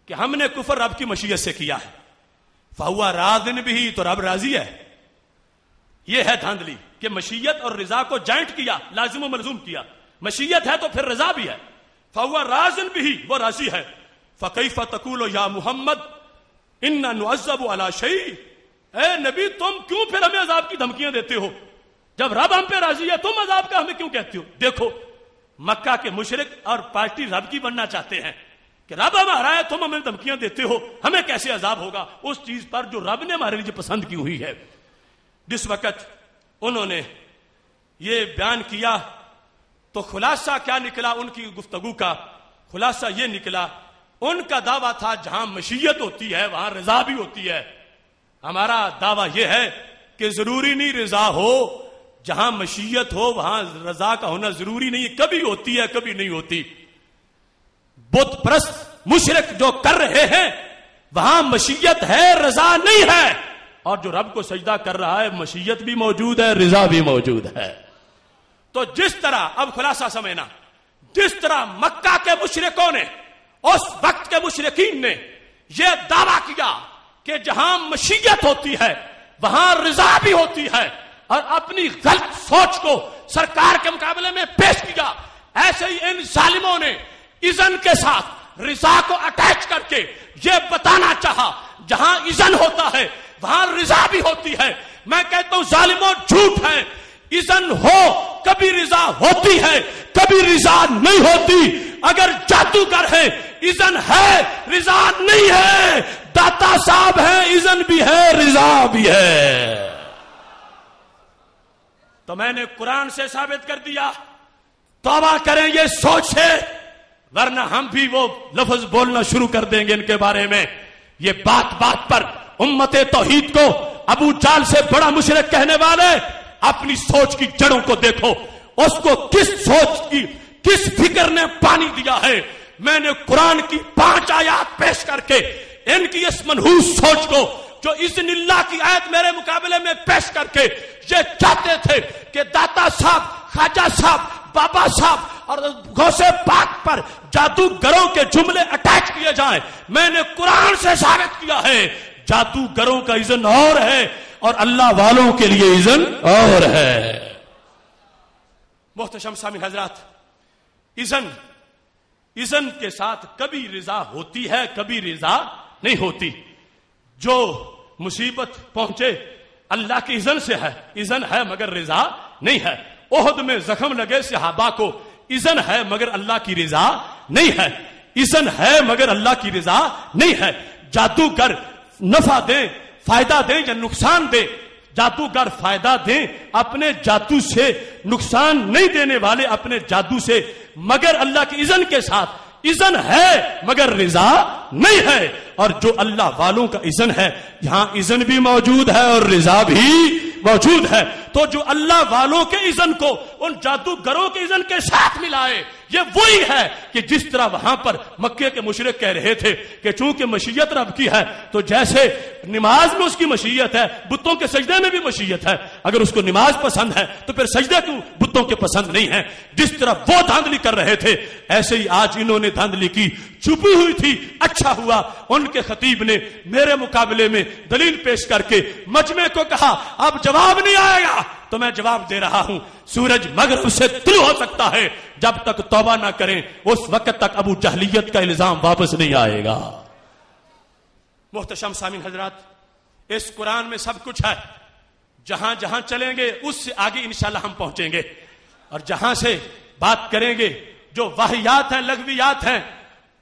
کہ ہم نے کفر رب کی مشیت سے کیا ہے، فہو راضٍ بھی، تو رب راضی ہے. یہ ہے دھاندلی کہ مشیت اور رضا کو جوائنٹ کیا، لازم و ملزوم کیا. مشیت ہے تو پھر رضا بھی ہے. فہو راضٍ بھی، وہ راضی ہے. فکیف تقول یا محمد انا نعذب علی شیء، اے نبی تم کیوں پھر ہمیں عذاب کی دھمکیاں دیتے ہو؟ جب رب ہم پہ راضی ہے تم عذاب کا ہمیں کیوں کہتے ہو؟ دیکھو مکہ کے مشرک اور پارٹی رب کی بننا چاہتے ہیں کہ رب ہمارا ہے، تم ہمیں دھمکیاں دیتے ہو، ہمیں کیسے عذاب ہوگا اس چیز پر جو رب نے ہمارے لیے پسند کی ہوئی ہے. جس وقت انہوں نے یہ بیان کیا تو خلاصہ کیا نکلا ان کی گفتگو کا؟ خلاصہ یہ نکلا ان کا دعویٰ تھا جہاں مشیت ہوتی ہے وہاں رضا بھی ہوتی ہے. ہمارا دعویٰ یہ ہے کہ ضروری نہیں رضا ہو، جہاں مشیت ہو وہاں رضا کا ہونا ضروری نہیں، کبھی ہوتی ہے کبھی نہیں ہوتی. بت پرست مشرک جو کر رہے ہیں وہاں مشیت ہے رضا نہیں ہے، اور جو رب کو سجدہ کر رہا ہے مشیت بھی موجود ہے رضا بھی موجود ہے. تو جس طرح اب خلاصہ سمجھنا، جس طرح مکہ کے مشرکوں نے، اس وقت کے مشرکین نے یہ دعویٰ کیا کہ جہاں مشیت ہوتی ہے وہاں رضا بھی ہوتی ہے، اور اپنی غلط سوچ کو سرکار کے مقابلے میں پیش کیا، ایسے ہی ان ظالموں نے اذن کے ساتھ رضا کو اٹیچ کر کے یہ بتانا چاہا جہاں اذن ہوتا ہے وہاں رضا بھی ہوتی ہے. میں کہتا ہوں ظالموں جھوٹ ہے، اذن ہو کبھی رضا ہوتی ہے کبھی رضا نہیں ہوتی. اگر جادوگر ہے اذن ہے رضا نہیں ہے، داتا صاحب ہے اذن بھی ہے رضا بھی ہے. تو میں نے قرآن سے ثابت کر دیا. توبہ کریں یہ سوچ سے، ورنہ ہم بھی وہ لفظ بولنا شروع کر دیں گے ان کے بارے میں. یہ بات بات پر امت توحید کو ابو جال سے بڑا مشرک کہنے والے اپنی سوچ کی جڑوں کو دیکھو، اس کو کس سوچ کی کس فکر نے پانی دیا ہے. میں نے قرآن کی 5 آیات پیش کر کے ان کی اس منحوس سوچ کو جو اذن اللہ کی آیت میرے مقابلے میں پیش کر کے یہ چاہتے تھے کہ داتا صاحب، خواجہ صاحب، بابا صاحب اور غوث پاک پر جادوگروں کے جملے اٹیچ کیے جائیں، میں نے قرآن سے ثابت کیا ہے جادوگروں کا اذن اور ہے اور اللہ والوں کے لیے اذن اور ہے. محتشم سامعین حضرات، اذن کے ساتھ کبھی رضا ہوتی ہے کبھی رضا نہیں ہوتی. جو مصیبت پہنچے اللہ کی اذن سے ہے، اذن ہے مگر رضا نہیں ہے. احد میں زخم لگے صحابہ کو، اذن ہے مگر اللہ کی رضا نہیں ہے. اذن ہے مگر اللہ کی رضا نہیں ہے. جادوگر نفع دیں، فائدہ دیں یا نقصان دیں، جادوگر فائدہ دیں اپنے جادو سے، نقصان نہیں دینے والے اپنے جادو سے، مگر اللہ کی اذن کے ساتھ. اذن ہے مگر رضا نہیں ہے. اور جو اللہ والوں کا اذن ہے یہاں اذن بھی موجود ہے اور رضا بھی موجود ہے. تو جو اللہ والوں کے اذن کو ان جادوگروں کے اذن کے ساتھ ملائے، یہ وہی ہے کہ جس طرح وہاں پر مکے کے مشرک کہہ رہے تھے کہ چونکہ مشیت رب کی ہے تو جیسے نماز میں اس کی مشیت ہے بتوں کے سجدے میں بھی مشیت ہے، اگر اس کو نماز پسند ہے تو پھر سجدے کیوں بتوں کے پسند نہیں ہے. جس طرح وہ دھاندلی کر رہے تھے ایسے ہی آج انہوں نے دھاندلی کی، چھپی ہوئی تھی. اچھا ہوا ان کے خطیب نے میرے مقابلے میں دلیل پیش کر کے مجمع کو کہا اب جواب نہیں آئے گا تو میں جواب دے رہا ہوں. سورج مغرب سے طلوع ہو سکتا ہے، جب تک توبہ نہ کریں اس وقت تک ابو جہلیت کا الزام واپس نہیں آئے گا. محتشم سامعین حضرات، اس قرآن میں سب کچھ ہے. جہاں جہاں چلیں گے اس سے آگے انشاءاللہ ہم پہنچیں گے، اور جہاں سے بات کریں گے جو واہیات ہیں، لغویات ہیں،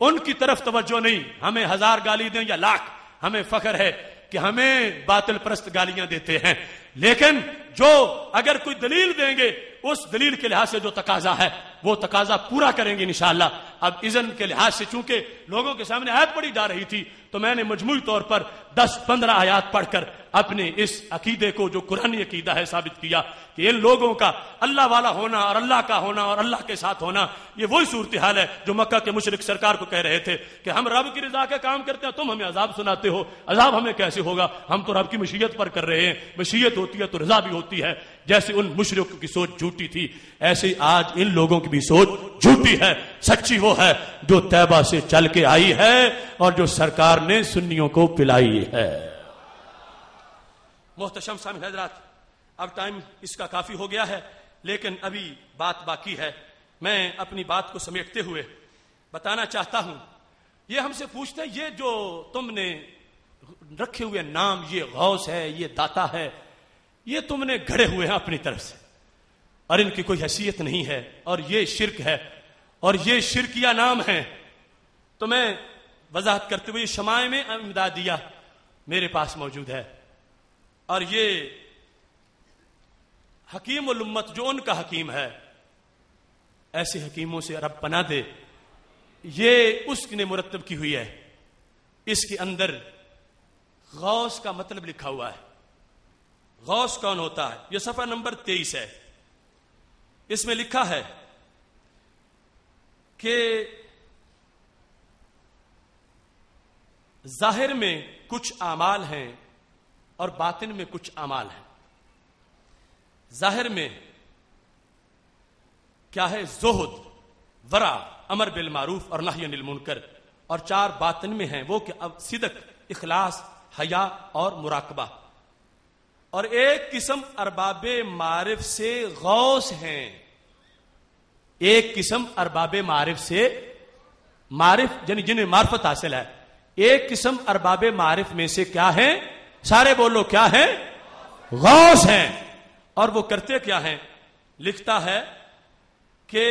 ان کی طرف توجہ نہیں. ہمیں 1000 گالی دیں یا لاکھ، ہمیں فخر ہے کہ ہمیں باطل پرست گالیاں دیتے ہیں، لیکن جو اگر کوئی دلیل دیں گے اس دلیل کے لحاظ سے جو تقاضا ہے وہ تقاضا پورا کریں گے انشاءاللہ. اب اذن کے لحاظ سے چونکہ لوگوں کے سامنے آیت پڑھی جا رہی تھی تو میں نے مجموعی طور پر 10-15 آیات پڑھ کر اپنے اس عقیدے کو جو قرآنی عقیدہ ہے ثابت کیا کہ ان لوگوں کا اللہ والا ہونا اور اللہ کا ہونا اور اللہ کے ساتھ ہونا یہ وہی صورتحال ہے جو مکہ کے مشرک سرکار کو کہہ رہے تھے کہ ہم رب کی رضا کے کام کرتے ہیں، تم ہمیں عذاب سناتے ہو، عذاب ہمیں کیسے ہوگا، ہم تو رب کی مشیت پر کر رہے ہیں، مشیت ہوتی ہے تو رضا بھی ہوتی ہے. جیسے ان مشرکوں کی سوچ جھوٹی تھی ایسے ہی آج ان لوگوں کی بھی سوچ جھوٹی ہے، سچی وہ ہے جو طیبہ سے چل کے آئی ہے اور جو سرکار نے سنیوں کو پلائی ہے۔ محتشم سامعین حضرات، اب ٹائم اس کا کافی ہو گیا ہے، لیکن ابھی بات باقی ہے۔ میں اپنی بات کو سمیٹتے ہوئے بتانا چاہتا ہوں، یہ ہم سے پوچھتے ہیں یہ جو تم نے رکھے ہوئے نام، یہ غوث ہے، یہ داتا ہے، یہ تم نے گھڑے ہوئے ہیں اپنی طرف سے اور ان کی کوئی حیثیت نہیں ہے اور یہ شرک ہے اور یہ شرکیہ نام ہے۔ تو میں وضاحت کرتے ہوئے شمائع میں امدادیہ میرے پاس موجود ہے، اور یہ حکیم الامت جو ان کا حکیم ہے، ایسے حکیموں سے رب پناہ دے، یہ اس نے مرتب کی ہوئی ہے۔ اس کے اندر غوث کا مطلب لکھا ہوا ہے۔ غوث کون ہوتا ہے؟ یہ صفحہ نمبر 23 ہے۔ اس میں لکھا ہے کہ ظاہر میں کچھ اعمال ہیں اور باطن میں کچھ اعمال ہیں۔ ظاہر میں کیا ہے؟ زہد، ورع، امر بالمعروف اور نہی عن المنکر، اور 4 باطن میں ہیں وہ کہ اب صدق، اخلاص، حیا اور مراقبہ۔ اور ایک قسم ارباب معارف سے غوث ہیں، ایک قسم ارباب معارف سے، معرف یعنی جنہیں معرفت حاصل ہے، ایک قسم ارباب معارف میں سے کیا ہیں؟ سارے بولو کیا ہیں؟ غوث ہیں۔ اور وہ کرتے کیا ہیں؟ لکھتا ہے کہ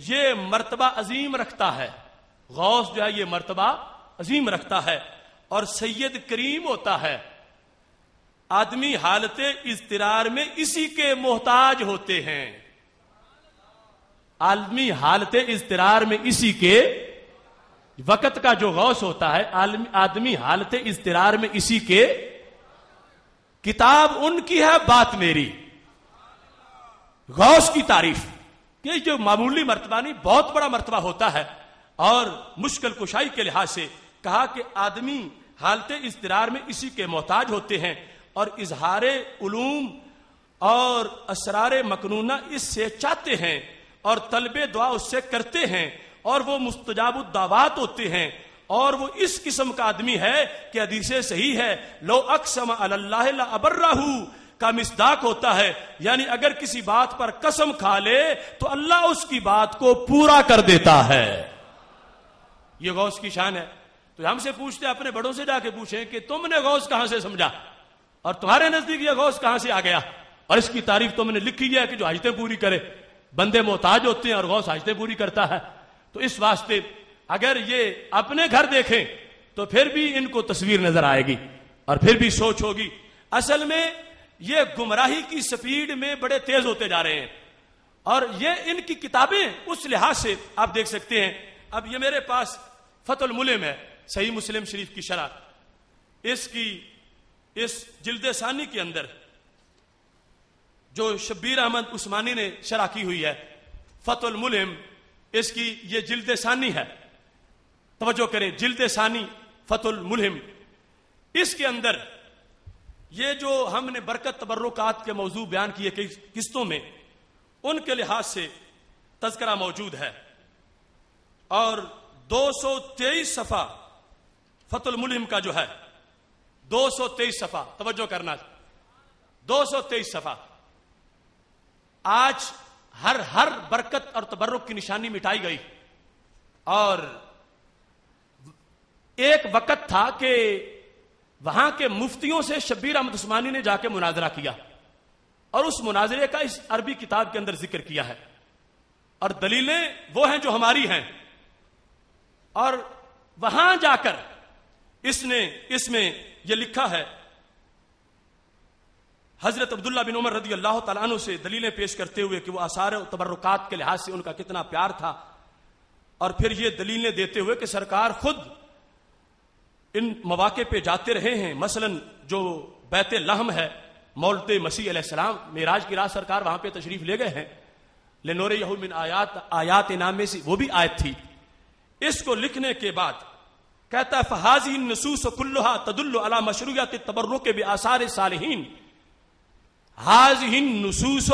یہ مرتبہ عظیم رکھتا ہے، غوث جو ہے یہ مرتبہ عظیم رکھتا ہے اور سید کریم ہوتا ہے۔ آدمی حالت اضطرار میں اسی کے محتاج ہوتے ہیں، عالمی حالت اضطرار میں اسی کے، وقت کا جو غوث ہوتا ہے آدمی حالت اضطرار میں اسی کے، کتاب ان کی ہے بات میری۔ غوث کی تعریف کہ جو معمولی مرتبہ نہیں، بہت بڑا مرتبہ ہوتا ہے، اور مشکل کشائی کے لحاظ سے کہا کہ آدمی حالت اضطرار میں اسی کے محتاج ہوتے ہیں، اور اظہار علوم اور اسرار مکنونہ اس سے چاہتے ہیں، اور طلب دعا اس سے کرتے ہیں، اور وہ مستجاب الدعوات ہوتے ہیں، اور وہ اس قسم کا آدمی ہے کہ حدیث صحیح ہے، لو اقسم علی اللہ لابرہ کا مصداق ہوتا ہے، یعنی اگر کسی بات پر قسم کھا لے تو اللہ اس کی بات کو پورا کر دیتا ہے۔ یہ غوث کی شان ہے۔ تو ہم سے پوچھتے، اپنے بڑوں سے جا کے پوچھیں کہ تم نے غوث کہاں سے سمجھا اور تمہارے نزدیک یہ غوث کہاں سے آ گیا، اور اس کی تعریف تم نے لکھی ہے کہ جو حاجتیں پوری کرے۔ بندے محتاج ہوتے ہیں اور غوث حاجتیں پوری کرتا ہے۔ تو اس واسطے اگر یہ اپنے گھر دیکھیں تو پھر بھی ان کو تصویر نظر آئے گی اور پھر بھی سوچ ہوگی۔ اصل میں یہ گمراہی کی سپیڈ میں بڑے تیز ہوتے جا رہے ہیں، اور یہ ان کی کتابیں اس لحاظ سے آپ دیکھ سکتے ہیں۔ اب یہ میرے پاس فتح الملم ہے، صحیح مسلم شریف کی شرح، اس کی اس جلد ثانی کے اندر جو شبیر احمد عثمانی نے شرح کی ہوئی ہے، فتح الملم، اس کی یہ جلد ثانی ہے۔ توجہ کریں، جلد ثانی فتح الملم، اس کے اندر یہ جو ہم نے برکت تبرکات کے موضوع بیان کیے قسطوں میں، ان کے لحاظ سے تذکرہ موجود ہے، اور 223 صفحہ فتح الملم کا جو ہے، 223 صفحہ، توجہ کرنا، 223 صفحہ۔ آج ہر برکت اور تبرک کی نشانی مٹائی گئی، اور ایک وقت تھا کہ وہاں کے مفتیوں سے شبیر احمد عثمانی نے جا کے مناظرہ کیا، اور اس مناظرے کا اس عربی کتاب کے اندر ذکر کیا ہے، اور دلیلیں وہ ہیں جو ہماری ہیں، اور وہاں جا کر اس میں یہ لکھا ہے، حضرت عبداللہ بن عمر رضی اللہ تعالیٰ عنہ سے دلیلیں پیش کرتے ہوئے کہ وہ آثار و تبرکات کے لحاظ سے ان کا کتنا پیار تھا، اور پھر یہ دلیلیں دیتے ہوئے کہ سرکار خود ان مواقع پہ جاتے رہے ہیں۔ مثلا جو بیت لحم ہے، مولد مسیح علیہ السلام معراج کی رات سرکار وہاں پہ تشریف لے گئے ہیں، لنوریہ من آیات نام میں سے وہ بھی آیت تھی۔ اس کو لکھنے کے بعد کہتا ہے فہذہ النصوص کلھا تدل علی مشروعیت التبرک بآثار الصالحین۔ ہذہ النصوص،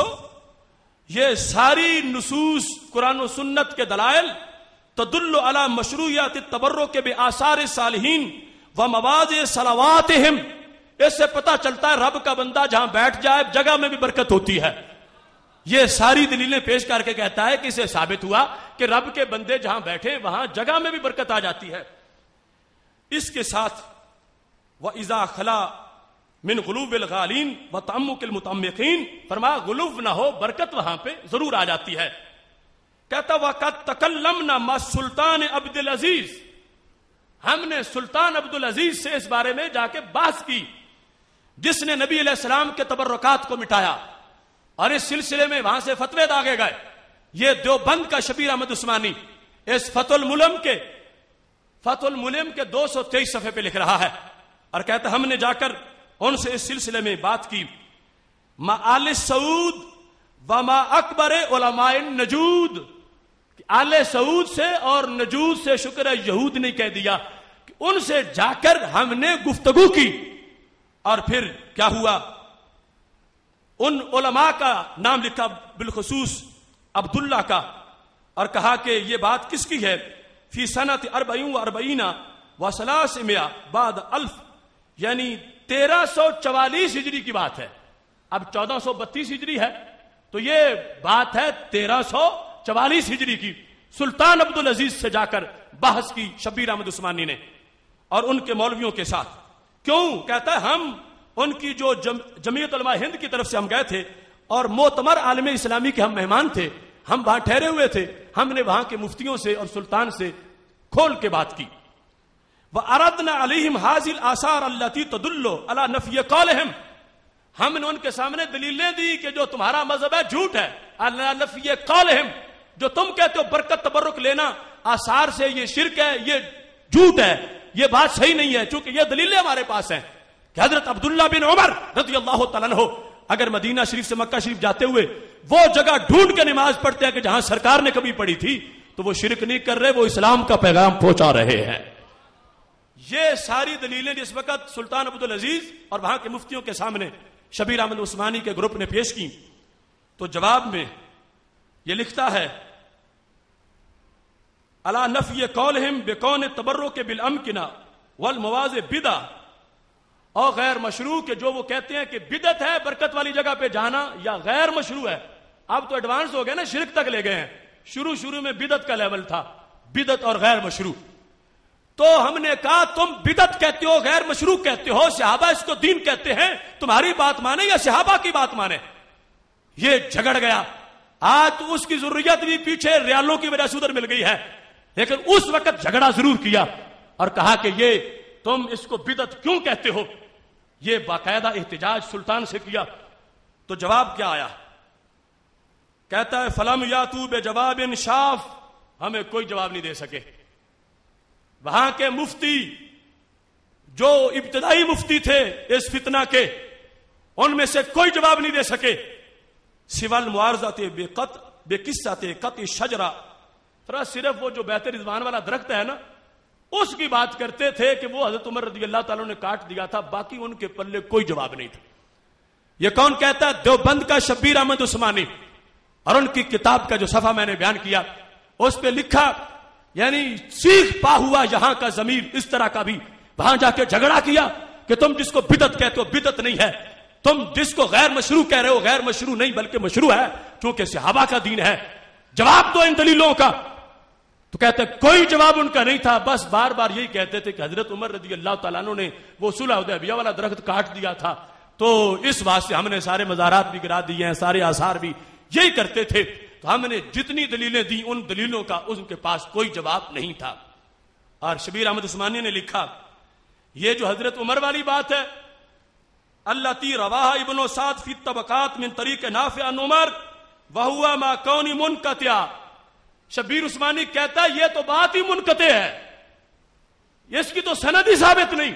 یہ ساری نصوص قرآن و سنت کے دلائل تدل علی مشروعیت التبرک بآثار الصالحین و مواضع صلواتہم. اس سے پتہ چلتا ہے رب کا بندہ جہاں بیٹھ جائے جگہ میں بھی برکت ہوتی ہے. یہ ساری دلیلیں پیش کر کے کہتا ہے کہ اسے ثابت ہوا کہ رب کے بندے جہاں بیٹھے وہاں جگہ میں بھی برکت آ جاتی ہے. اس کے ساتھ وَإِذَا خَلَا من غلوب الغالین و تعمق المتعمقین، فرمایا غلوب نہ ہو، برکت وہاں پہ ضرور آ جاتی ہے. کہتا وَقَدْ تَكَلَّمْنَا مَا سلطان عبد العزیز، ہم نے سلطان عبد العزیز سے اس بارے میں جا کے بحث کی جس نے نبی علیہ السلام کے تبرکات کو مٹایا، اور اس سلسلے میں وہاں سے فتوے داغے گئے. یہ دیوبند کا شبیر احمد عثمانی اس فتح الملم کے 223 صفحے پہ لکھ رہا ہے اور کہتا ہم نے جا کر ان سے اس سلسلے میں بات کی. ما آل سعود و ما اکبر علماء النجود، آل سعود سے اور نجود سے، شکر ہے یہود نے کہہ دیا کہ ان سے جا کر ہم نے گفتگو کی. اور پھر کیا ہوا، ان علماء کا نام لکھا بالخصوص عبداللہ کا، اور کہا کہ یہ بات کس کی ہے، فی سنت 44 و 300 بعد الف، یعنی 1344 ہجری کی بات ہے. اب 1432 ہجری ہے تو یہ بات ہے 1344 ہجری کی. سلطان عبد العزیز سے جا کر بحث کی شبیر احمد عثمانی نے اور ان کے مولویوں کے ساتھ. کیوں؟ کہتا ہے ہم ان کی جو جمعیت علماء ہند کی طرف سے ہم گئے تھے اور معتبر عالم اسلامی کے ہم مہمان تھے، ہم وہاں ٹھہرے ہوئے تھے، ہم نے وہاں کے مفتیوں سے اور سلطان سے کھول کے بات کی. وَأَرَدْنَا عَلَيْهِمْ هَذِهِ الْآثَارَ الَّتِي تَدُلُّ عَلَى نَفْيِ قَوْلِهِمْ، ہم نے ان کے سامنے دلیلیں دی کہ جو تمہارا مذہب ہے جھوٹ ہے. عَلَى نَفْيِ قَوْلِهِمْ، جو تم کہتے ہو برکت تبرک لینا آثار سے یہ شرک ہے، یہ جھوٹ ہے، یہ بات صحیح نہیں ہے. چونکہ یہ دلیلیں ہمارے پاس ہیں کہ حضرت عبداللہ بن عمر رضی اللہ تعالیٰ عنہ اگر مدینہ شریف سے مکہ شریف جاتے ہوئے وہ جگہ ڈھونڈ کے نماز پڑھتے ہیں کہ جہاں سرکار نے کبھی پڑھی تھی، تو وہ شرک نہیں کر رہے، وہ اسلام کا پیغام پہنچا رہے ہیں. یہ ساری دلیلیں جس وقت سلطان عبد العزیز اور وہاں کے مفتیوں کے سامنے شبیر احمد عثمانی کے گروپ نے پیش کی، تو جواب میں یہ لکھتا ہے علی نفی قولہم بکون التبرک بالامکنہ والمواضع بدعہ، اور غیر مشروع کے جو وہ کہتے ہیں کہ بدعت ہے برکت والی جگہ پہ جانا یا غیر مشروع ہے. اب تو ایڈوانس ہو گئے نا، شرک تک لے گئے ہیں. شروع میں بدعت کا لیول تھا، بدعت اور غیر مشروع. تو ہم نے کہا تم بدعت کہتے ہو، غیر مشروع کہتے ہو، صحابہ اس کو دین کہتے ہیں، تمہاری بات مانے یا صحابہ کی بات مانے؟ یہ جھگڑ گیا. آج تو اس کی ضروریت بھی پیچھے ریالوں کی وجہ سے ادھر مل گئی ہے، لیکن اس وقت جھگڑا ضرور کیا اور کہا کہ یہ تم اس کو بدعت کیوں کہتے ہو. یہ باقاعدہ احتجاج سلطان سے کیا. تو جواب کیا آیا؟ کہتا ہے فلم یاتو بجواب شاف، ہمیں کوئی جواب نہیں دے سکے. وہاں کے مفتی جو ابتدائی مفتی تھے اس فتنہ کے، ان میں سے کوئی جواب نہیں دے سکے. سوال معارضات بے قصۃ قطع شجرہ، صرف وہ جو بیت رضوان والا درخت ہے نا اس کی بات کرتے تھے کہ وہ حضرت عمر رضی اللہ تعالیٰ نے کاٹ دیا تھا، باقی ان کے پلے کوئی جواب نہیں تھا. یہ کون کہتا ہے؟ دیوبند کا شبیر احمد عثمانی. اور ان کی کتاب کا جو صفحہ میں نے بیان کیا اس پہ لکھا، یعنی سیخ پا ہوا یہاں کا ضمیر اس طرح کا بھی وہاں جا کے جھگڑا کیا کہ تم جس کو بدعت کہتے ہو بدعت نہیں ہے، تم جس کو غیر مشروع کہہ رہے ہو غیر مشروع نہیں بلکہ مشروع ہے، کیونکہ صحابہ کا دین ہے. جواب دو ان دلیلوں کا. تو کہتے کوئی جواب ان کا نہیں تھا، بس بار بار یہی کہتے تھے کہ حضرت عمر رضی اللہ تعالیٰ عنہ نے وہ صلح حدیبیہ والا درخت کاٹ دیا تھا، تو اس واسطے ہم نے سارے مزارات بھی گرا دیے ہیں، سارے آثار بھی، یہی کرتے تھے. تو ہم نے جتنی دلیلیں دی ان دلیلوں کا ان کے پاس کوئی جواب نہیں تھا. اور شبیر احمد عثمانی نے لکھا یہ جو حضرت عمر والی بات ہے، التی رواہ ابن سعد فی الطبقات من طریق نافع عن عمر وہوا ما کون منقطع. شبیر عثمانی کہتا ہے یہ تو بات ہی منقطع ہے، اس کی تو سند ہی ثابت نہیں.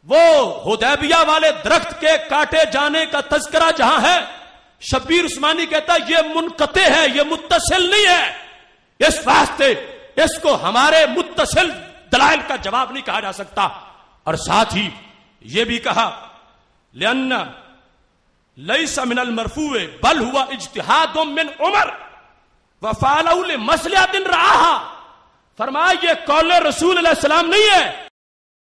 وہ حدیبیہ والے درخت کے کاٹے جانے کا تذکرہ جہاں ہے، شبیر عثمانی کہتا ہے یہ منقطع ہے، یہ متصل نہیں ہے. اس واسطے اس کو ہمارے متصل دلائل کا جواب نہیں کہا جا سکتا. اور ساتھ ہی یہ بھی کہا لأن لیس من المرفوع بل ہوا اجتہاد من عمر وفعلہ لمصلحۃ رعاہا، فرمایا یہ قول رسول علیہ السلام نہیں ہے،